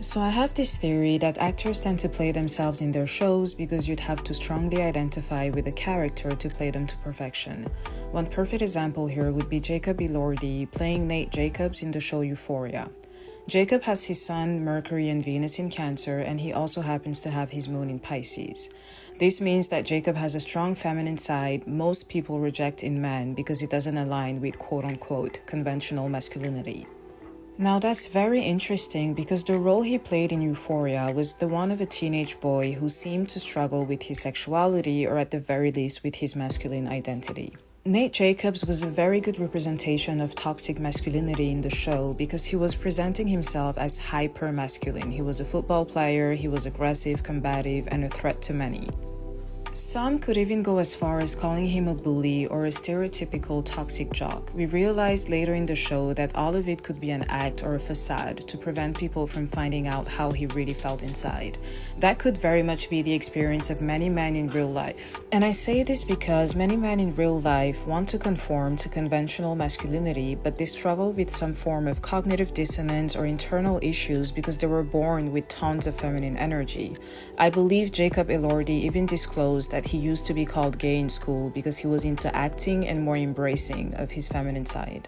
So I have this theory that actors tend to play themselves in their shows because you'd have to strongly identify with a character to play them to perfection. One perfect example here would be Jacob Elordi playing Nate Jacobs in the show EUPHORIA. Jacob has his sun, Mercury, and Venus in Cancer, and he also happens to have his moon in Pisces. This means that Jacob has a strong feminine side most people reject in men because it doesn't align with quote-unquote conventional masculinity. Now that's very interesting because the role he played in EUPHORIA was the one of a teenage boy who seemed to struggle with his sexuality or at the very least with his masculine identity. Nate Jacobs was a very good representation of toxic masculinity in the show because he was presenting himself as hyper-masculine. He was a football player, he was aggressive, combative, and a threat to many. Some could even go as far as calling him a bully or a stereotypical toxic jock. We realized later in the show that all of it could be an act or a facade to prevent people from finding out how he really felt inside. That could very much be the experience of many men in real life. And I say this because many men in real life want to conform to conventional masculinity, but they struggle with some form of cognitive dissonance or internal issues because they were born with tons of feminine energy. I believe Jacob Elordi even disclosed that he used to be called gay in school because he was into acting and more embracing of his feminine side.